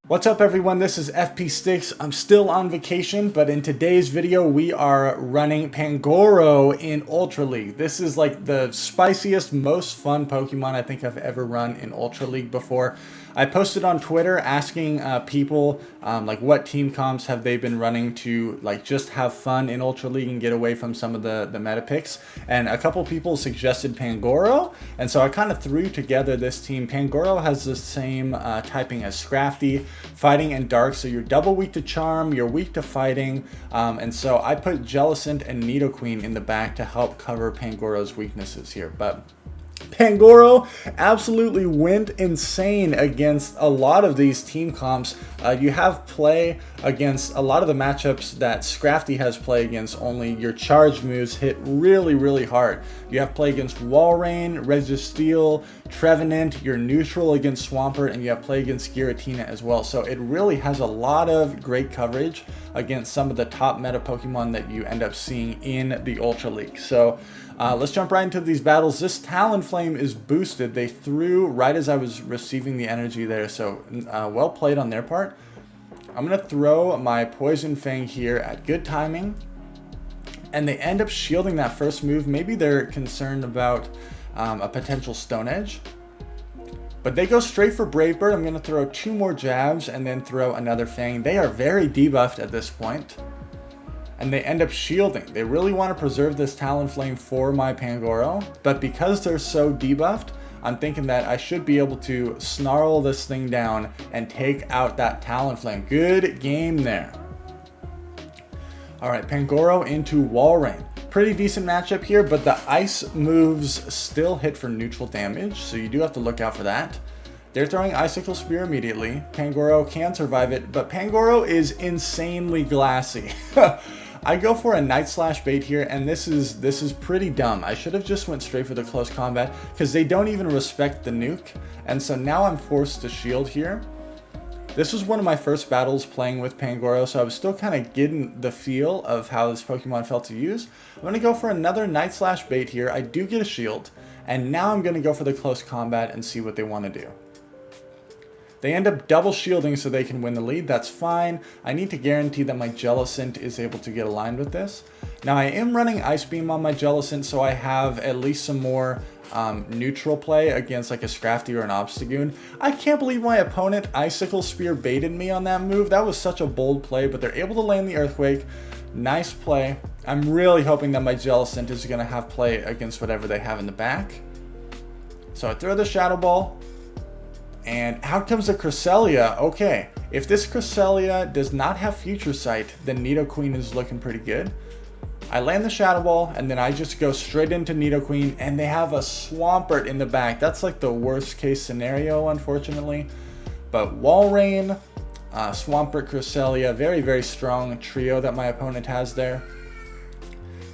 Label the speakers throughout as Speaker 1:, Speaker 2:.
Speaker 1: What's up everyone, this is FP Sticks. I'm still on vacation, but in today's video we are running PANGORO in Ultra League. This is like the spiciest, most fun Pokemon I think I've ever run in Ultra League before. I posted on Twitter asking people like what team comps have they been running to like just have fun in Ultra League and get away from some of the meta picks. And a couple people suggested PANGORO, and so I kind of threw together this team. PANGORO has the same typing as Scrafty, fighting and dark, so you're double weak to charm, you're weak to fighting, and so I put Jellicent and Nidoqueen in the back to help cover PANGORO's weaknesses here. But PANGORO absolutely went insane against a lot of these team comps. You have play against a lot of the matchups that Scrafty has play against, only your charge moves hit really hard. You have play against Walrein, Registeel, Trevenant, you're neutral against Swampert, and you have play against Giratina as well. So it really has a lot of great coverage against some of the top meta Pokemon that you end up seeing in the Ultra League. So let's jump right into these battles. This Talonflame is boosted. They threw right as I was receiving the energy there, so well played on their part. I'm going to throw my Poison Fang here at good timing, and they end up shielding that first move. Maybe they're concerned about a potential Stone Edge, but they go straight for Brave Bird. I'm going to throw 2 more jabs and then throw another Fang. They are very debuffed at this point, and they end up shielding. They really want to preserve this Talonflame for my PANGORO, but because they're so debuffed, I'm thinking that I should be able to snarl this thing down and take out that Talonflame. Good game there. Alright, PANGORO into Walrein. Pretty decent matchup here, but the ice moves still hit for neutral damage, so you do have to look out for that. They're throwing Icicle Spear immediately. PANGORO can survive it, but PANGORO is insanely glassy. I go for a Night Slash bait here, and this is pretty dumb. I should have just went straight for the close combat because they don't even respect the nuke, and so now I'm forced to shield here. This was one of my first battles playing with PANGORO, so I was still kind of getting the feel of how this Pokemon felt to use. I'm going to go for another Night Slash bait here. I do get a shield, and now I'm going to go for the close combat and see what they want to do. They end up double shielding so they can win the lead. That's fine. I need to guarantee that my Jellicent is able to get aligned with this. Now I am running Ice Beam on my Jellicent, so I have at least some more neutral play against like a Scrafty or an Obstagoon. I can't believe my opponent Icicle Spear baited me on that move. That was such a bold play, but they're able to land the Earthquake. Nice play. I'm really hoping that my Jellicent is going to have play against whatever they have in the back. So I throw the Shadow Ball. And out comes the Cresselia. Okay, if this Cresselia does not have Future Sight, then Nidoqueen is looking pretty good. I land the Shadow Ball, and then I just go straight into Nidoqueen, and they have a Swampert in the back. That's like the worst case scenario, unfortunately. But Walrein, Swampert, Cresselia, very strong trio that my opponent has there.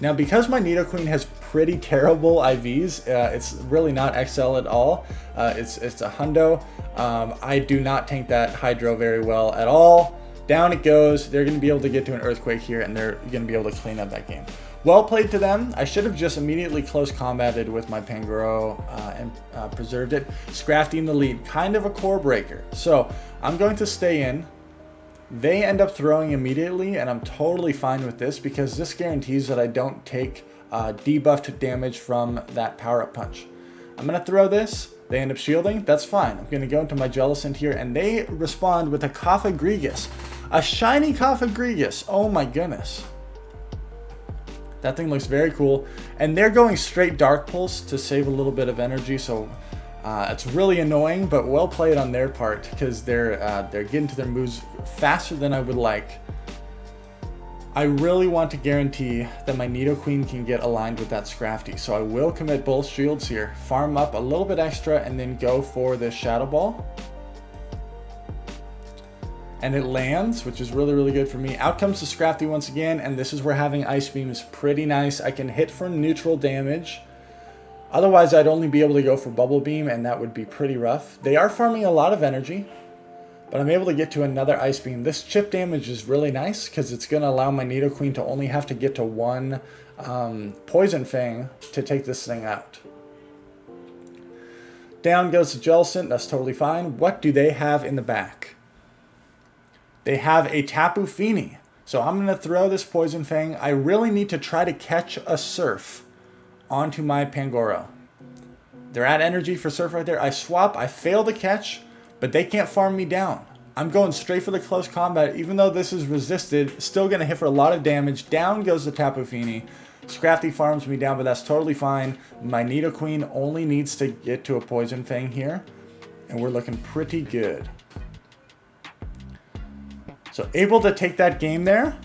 Speaker 1: Now, because my Nidoqueen has pretty terrible IVs, it's really not XL at all. It's a hundo. I do not tank that Hydro very well at all. Down it goes. They're going to be able to get to an Earthquake here, and they're going to be able to clean up that game. Well played to them. I should have just immediately close combated with my PANGORO and preserved it. Scrafty in the lead, kind of a core breaker. So I'm going to stay in. They end up throwing immediately, and I'm totally fine with this because this guarantees that I don't take debuffed damage from that power-up punch. I'm going to throw this. They end up shielding. That's fine. I'm going to go into my Jellicent here, and they respond with a Cofagrigus. A shiny Cofagrigus. Oh my goodness. That thing looks very cool. And they're going straight Dark Pulse to save a little bit of energy, so it's really annoying, but well played on their part because they're getting to their moves faster than I would like. I really want to guarantee that my Nidoqueen can get aligned with that Scrafty, so I will commit both shields here, farm up a little bit extra, and then go for this Shadow Ball. And it lands, which is really good for me. Out comes the Scrafty once again, and this is where having Ice Beam is pretty nice. I can hit for neutral damage. Otherwise, I'd only be able to go for Bubble Beam, and that would be pretty rough. They are farming a lot of energy, but I'm able to get to another Ice Beam. This chip damage is really nice because it's going to allow my Nidoqueen to only have to get to one Poison Fang to take this thing out. Down goes the Jellicent. That's totally fine. What do they have in the back? They have a Tapu Fini. So I'm going to throw this Poison Fang. I really need to try to catch a Surf onto my Pangoro. They're at energy for Surf right there. I swap. I fail to catch, but they can't farm me down. I'm going straight for the close combat. Even though this is resisted, still going to hit for a lot of damage. Down goes the Tapu Fini. Scrafty farms me down, but that's totally fine. My Nidoqueen only needs to get to a Poison Fang here, and we're looking pretty good. So able to take that game there.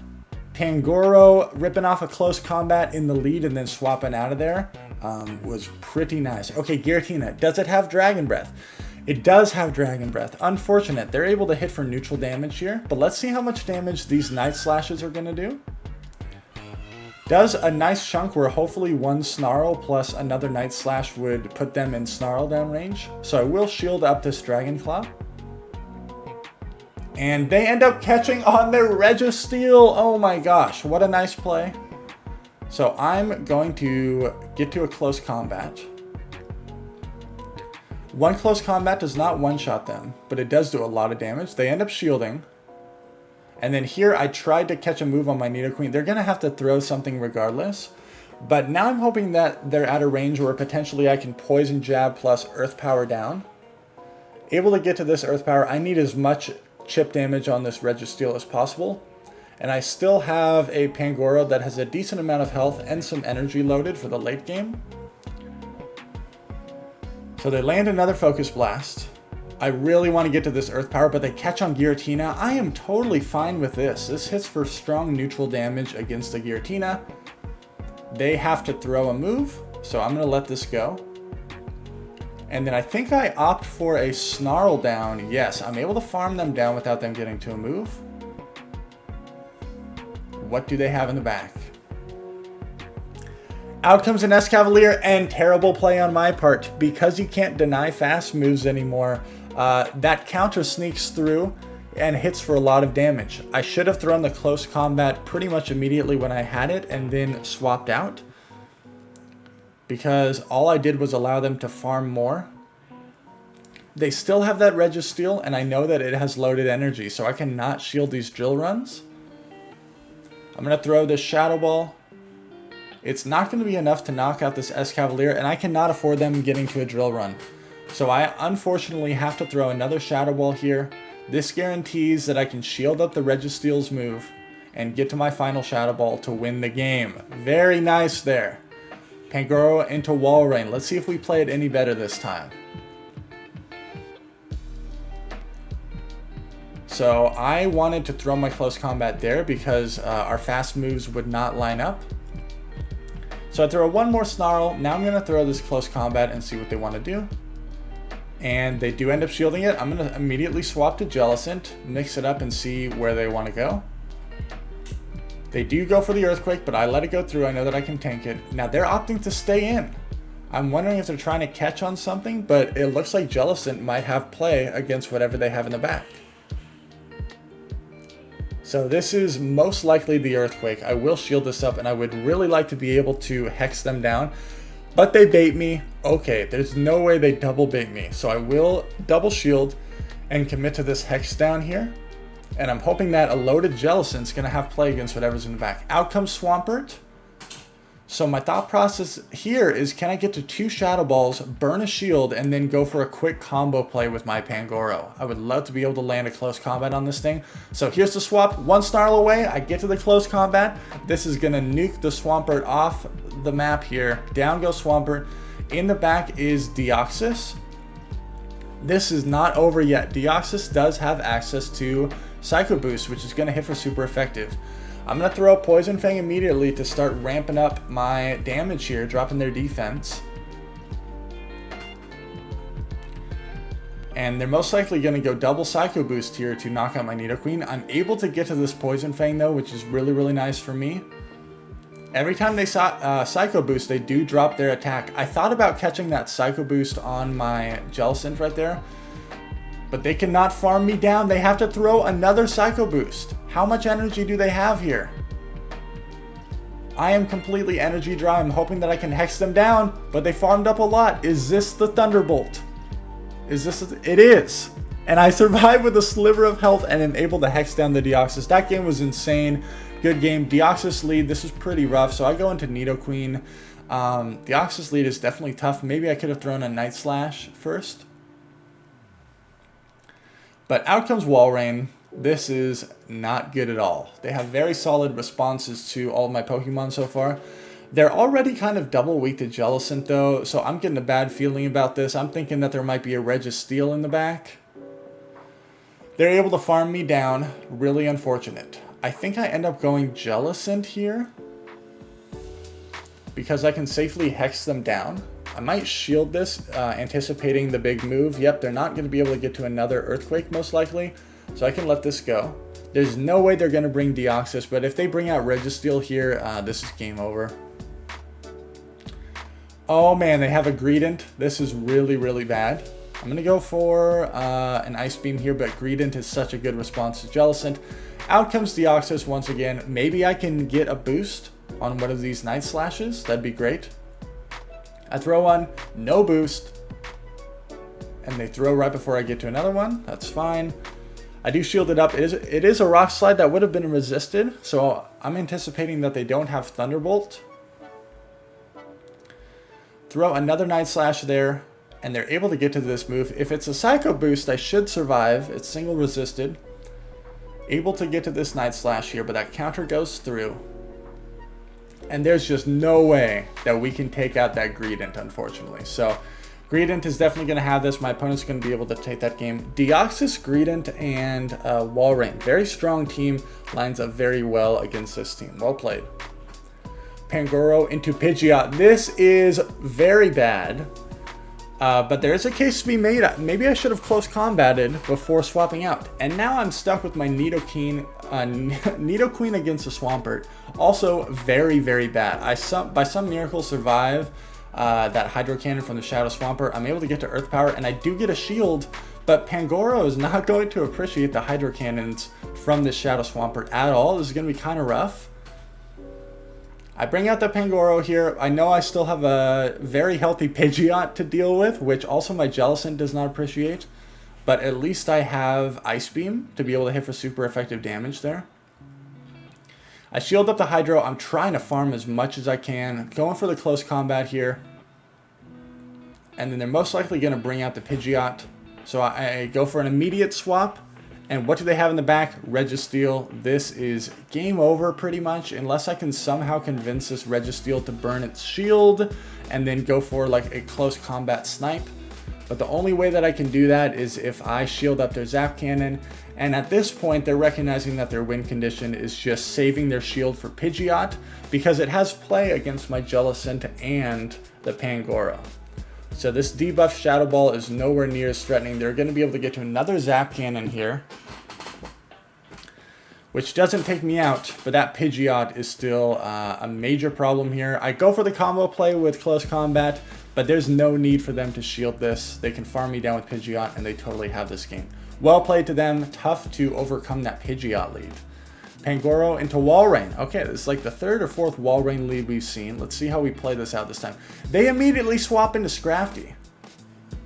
Speaker 1: Pangoro ripping off a close combat in the lead and then swapping out of there was pretty nice. Okay, Giratina, does it have Dragon Breath? It does have Dragon Breath. Unfortunate, they're able to hit for neutral damage here, but let's see how much damage these Night Slashes are going to do. Does a nice chunk where hopefully one Snarl plus another Night Slash would put them in Snarl down range. So I will shield up this Dragon Claw. And they end up catching on their Registeel. Oh my gosh, what a nice play. So I'm going to get to a close combat. One close combat does not one-shot them, but it does do a lot of damage. They end up shielding. And then here I tried to catch a move on my Nidoqueen. They're going to have to throw something regardless. But now I'm hoping that they're at a range where potentially I can Poison Jab plus Earth Power down. Able to get to this Earth Power, I need as much chip damage on this Registeel as possible. And I still have a Pangoro that has a decent amount of health and some energy loaded for the late game. So they land another Focus Blast. I really want to get to this Earth Power, but they catch on Giratina. I am totally fine with this. This hits for strong neutral damage against the Giratina. They have to throw a move, so I'm going to let this go. And then I think I opt for a Snarl down. Yes, I'm able to farm them down without them getting to a move. What do they have in the back? Out comes an Escavalier, and terrible play on my part. Because you can't deny fast moves anymore, that counter sneaks through and hits for a lot of damage. I should have thrown the close combat pretty much immediately when I had it and then swapped out, because all I did was allow them to farm more. They still have that Registeel, and I know that it has loaded energy, so I cannot shield these drill runs. I'm going to throw this Shadow Ball. It's not going to be enough to knock out this Escavalier, and I cannot afford them getting to a drill run. So I unfortunately have to throw another Shadow Ball here. This guarantees that I can shield up the Registeel's move and get to my final Shadow Ball to win the game. Very nice there. Pangoro into Walrein. Let's see if we play it any better this time. So I wanted to throw my close combat there because our fast moves would not line up. So I throw one more Snarl. Now I'm going to throw this close combat and see what they want to do. And they do end up shielding it. I'm going to immediately swap to Jellicent, mix it up and see where they want to go. They do go for the Earthquake, but I let it go through. I know that I can tank it. Now they're opting to stay in. I'm wondering if they're trying to catch on something, but it looks like Jellicent might have play against whatever they have in the back. So this is most likely the Earthquake. I will shield this up, and I would really like to be able to hex them down. But they bait me. Okay, there's no way they double bait me. So I will double shield and commit to this hex down here. And I'm hoping that a loaded Jellicent's going to have play against whatever's in the back. Out comes Swampert. So my thought process here is, can I get to 2 Shadow Balls, burn a shield, and then go for a quick combo play with my Pangoro? I would love to be able to land a close combat on this thing. So here's the swap. 1 Snarl away. I get to the close combat. This is going to nuke the Swampert off the map here. Down goes Swampert. In the back is Deoxys. This is not over yet. Deoxys does have access to Psycho Boost, which is going to hit for super effective. I'm going to throw Poison Fang immediately to start ramping up my damage here, dropping their defense. And they're most likely going to go double Psycho Boost here to knock out my Nidoqueen. I'm able to get to this Poison Fang though, which is really, really nice for me. Every time they Psycho Boost, they do drop their attack. I thought about catching that Psycho Boost on my Jellicent right there, but they cannot farm me down. They have to throw another Psycho Boost. How much energy do they have here? I am completely energy dry. I'm hoping that I can hex them down, but they farmed up a lot. Is this the Thunderbolt? Is this? It is. And I survived with a sliver of health and am able to hex down the Deoxys. That game was insane. Good game. Deoxys lead. This is pretty rough. So I go into Nidoqueen. Deoxys lead is definitely tough. Maybe I could have thrown a Night Slash first. But out comes Walrein. This is not good at all. They have very solid responses to all of my Pokemon so far. They're already kind of double weak to Jellicent though, so I'm getting a bad feeling about this. I'm thinking that there might be a Registeel in the back. They're able to farm me down. Really unfortunate. I think I end up going Jellicent here, because I can safely hex them down. I might shield this, anticipating the big move. Yep, they're not going to be able to get to another Earthquake most likely, so I can let this go. There's no way they're going to bring Deoxys, but if they bring out Registeel here, this is game over. Oh man, they have a Greedent. This is really, really bad. I'm going to go for an Ice Beam here, but Greedent is such a good response to Jellicent. Out comes Deoxys once again. Maybe I can get a boost on one of these Night Slashes. That'd be great. I throw one, no boost. And they throw right before I get to another one. That's fine. I do shield it up. It is a Rock Slide that would have been resisted, so I'm anticipating that they don't have Thunderbolt. Throw another Night Slash there, and they're able to get to this move. If it's a Psycho Boost, I should survive. It's single resisted. Able to get to this Night Slash here, but that counter goes through. And there's just no way that we can take out that Greedent, unfortunately. So Greedent is definitely going to have this. My opponent's going to be able to take that game. Deoxys, Greedent, and Walrein. Very strong team. Lines up very well against this team. Well played. PANGORO into Pidgeot. This is very bad. But there is a case to be made. Maybe I should have close combated before swapping out. And now I'm stuck with my Nidoqueen against a Swampert. Also very, very bad. By some miracle survive that Hydro Cannon from the Shadow Swampert. I'm able to get to Earth Power, and I do get a shield, but PANGORO is not going to appreciate the Hydro Cannons from this Shadow Swampert at all. This is going to be kind of rough. I bring out the PANGORO here. I know I still have a very healthy Pidgeot to deal with, which also my Jellicent does not appreciate. But at least I have Ice Beam to be able to hit for super effective damage there. I shield up the Hydro. I'm trying to farm as much as I can. Going for the close combat here. And then they're most likely going to bring out the Pidgeot. So I go for an immediate swap. And what do they have in the back? Registeel. This is game over pretty much, unless I can somehow convince this Registeel to burn its shield and then go for like a close combat snipe. But the only way that I can do that is if I shield up their Zap Cannon. And at this point, they're recognizing that their win condition is just saving their shield for Pidgeot, because it has play against my Jellicent and the PANGORO. So this debuff Shadow Ball is nowhere near as threatening. They're going to be able to get to another Zap Cannon here, which doesn't take me out, but that Pidgeot is still a major problem here. I go for the combo play with close combat, but there's no need for them to shield this. They can farm me down with Pidgeot, and they totally have this game. Well played to them. Tough to overcome that Pidgeot lead. PANGORO into Walrein. Okay, this is like the third or fourth Walrein lead we've seen. Let's see how we play this out this time. They immediately swap into Scrafty.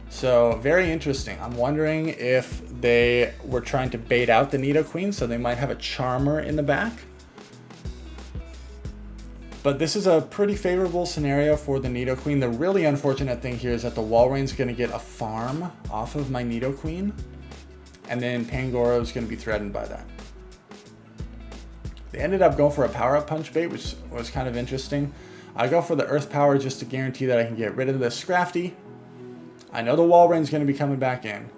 Speaker 1: So, very interesting. I'm wondering if they were trying to bait out the Nidoqueen, so they might have a Charmer in the back. But this is a pretty favorable scenario for the Nidoqueen. The really unfortunate thing here is that the Walrein's going to get a farm off of my Nidoqueen, and then PANGORO is going to be threatened by that. They ended up going for a Power-Up Punch bait, which was kind of interesting. I go for the Earth Power just to guarantee that I can get rid of this Scrafty. I know the Walrein's going to be coming back in.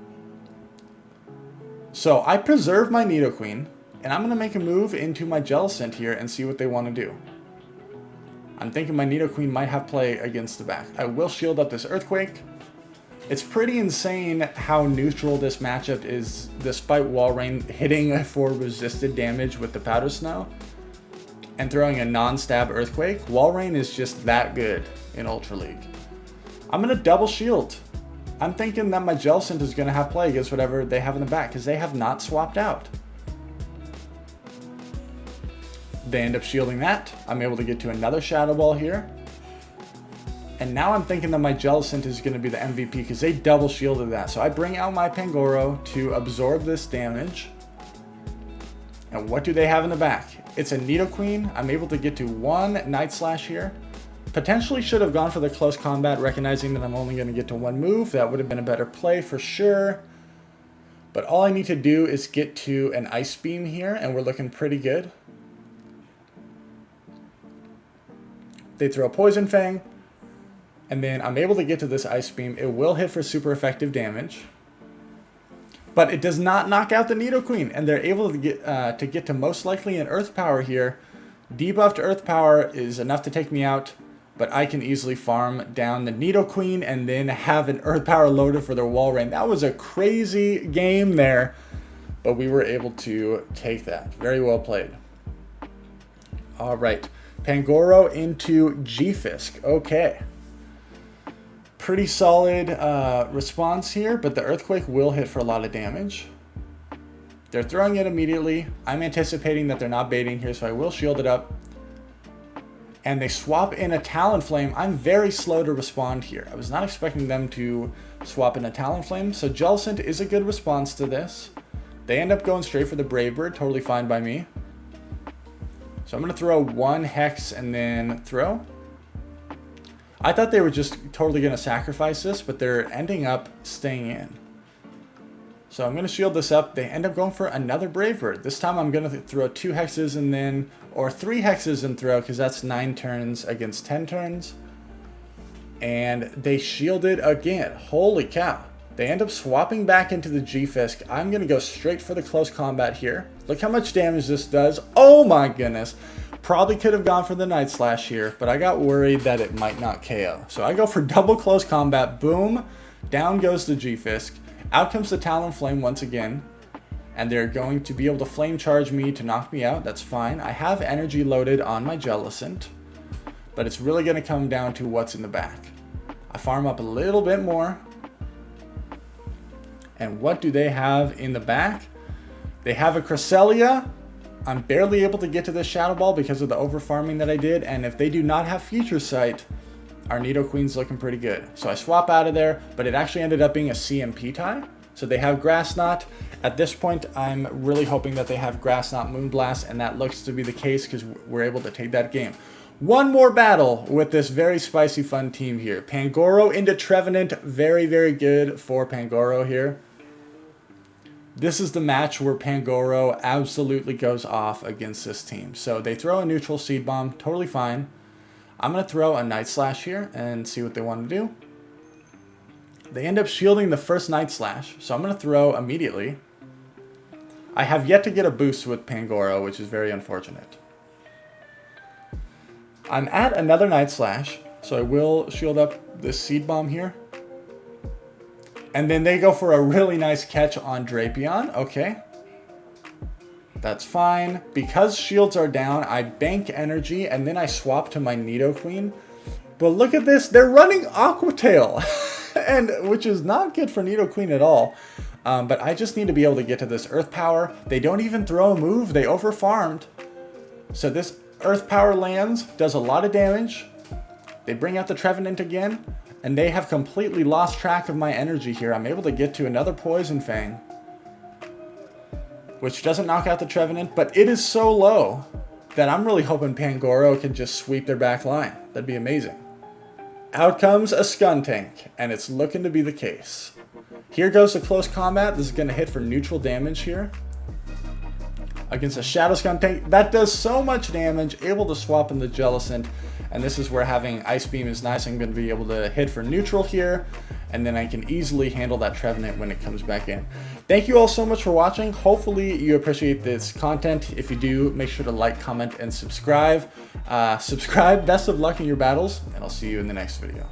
Speaker 1: So I preserve my Nidoqueen, and I'm going to make a move into my Jellicent here and see what they want to do. I'm thinking my Nidoqueen might have play against the back. I will shield up this Earthquake. It's pretty insane how neutral this matchup is, despite Walrein hitting for resisted damage with the Powder Snow and throwing a non-stab Earthquake. Walrein is just that good in Ultra League. I'm going to double shield. I'm thinking that my Jellicent is going to have play against whatever they have in the back, because they have not swapped out. They end up shielding that. I'm able to get to another Shadow Ball here. And now I'm thinking that my Jellicent is going to be the MVP because they double shielded that. So I bring out my Pangoro to absorb this damage. And what do they have in the back? It's a Nidoqueen. I'm able to get to one Night Slash here. Potentially should have gone for the close combat, recognizing that I'm only going to get to one move. That would have been a better play for sure. But all I need to do is get to an Ice Beam here, and we're looking pretty good. They throw a Poison Fang. And then I'm able to get to this Ice Beam. It will hit for super effective damage. But it does not knock out the Nidoqueen. And they're able to get to most likely an Earth Power here. Debuffed Earth Power is enough to take me out. But I can easily farm down the Nidoqueen and then have an Earth Power loaded for their Walrein. That was a crazy game there. But we were able to take that. Very well played. Alright. Pangoro into G-Fisk. Okay. Pretty solid response here, but the Earthquake will hit for a lot of damage. They're throwing it immediately. I'm anticipating that they're not baiting here, so I will shield it up. And they swap in a Talonflame. I'm very slow to respond here. I was not expecting them to swap in a Talonflame, so Jellicent is a good response to this. They end up going straight for the Brave Bird, totally fine by me. So I'm going to throw one Hex and then throw. I thought they were just totally going to sacrifice this, but they're ending up staying in. So I'm going to shield this up. They end up going for another Brave Bird. This time I'm going to throw 2 Hexes and then, or 3 Hexes and throw, because that's 9 turns against 10 turns. And they shielded again. Holy cow. They end up swapping back into the G-Fisk. I'm going to go straight for the close combat here. Look how much damage this does. Oh my goodness. Probably could have gone for the Night Slash here, but I got worried that it might not KO. So I go for double close combat. Boom. Down goes the G-Fisk. Out comes the Talonflame once again. And they're going to be able to Flame Charge me to knock me out. That's fine. I have energy loaded on my Jellicent. But it's really going to come down to what's in the back. I farm up a little bit more. And what do they have in the back? They have a Cresselia. I'm barely able to get to this Shadow Ball because of the over farming that I did. And if they do not have Future Sight, our Nidoqueen's looking pretty good. So I swap out of there, but it actually ended up being a CMP tie. So they have Grass Knot. At this point, I'm really hoping that they have Grass Knot Moonblast, and that looks to be the case because we're able to take that game. One more battle with this very spicy fun team here. Pangoro into Trevenant. Very, very good for Pangoro here. This is the match where Pangoro absolutely goes off against this team. So they throw a neutral Seed Bomb, totally fine. I'm going to throw a Night Slash here and see what they want to do. They end up shielding the first Night Slash, so I'm going to throw immediately. I have yet to get a boost with Pangoro, which is very unfortunate. I'm at another Night Slash, so I will shield up this Seed Bomb here. And then they go for a really nice catch on Drapion. Okay. That's fine. Because shields are down, I bank energy and then I swap to my Nidoqueen. But look at this. They're running Aqua Tail, and which is not good for Nidoqueen at all. But I just need to be able to get to this Earth Power. They don't even throw a move. They over-farmed. So this Earth Power lands, does a lot of damage. They bring out the Trevenant again. And they have completely lost track of my energy here. I'm able to get to another Poison Fang, which doesn't knock out the Trevenant, but it is so low that I'm really hoping Pangoro can just sweep their back line. That'd be amazing. Out comes a Skuntank, and it's looking to be the case. Here goes the close combat. This is going to hit for neutral damage here against a Shadow Skuntank. That does so much damage, able to swap in the Jellicent. And this is where having Ice Beam is nice. I'm going to be able to hit for neutral here. And then I can easily handle that Trevenant when it comes back in. Thank you all so much for watching. Hopefully you appreciate this content. If you do, make sure to like, comment, and subscribe. Best of luck in your battles, and I'll see you in the next video.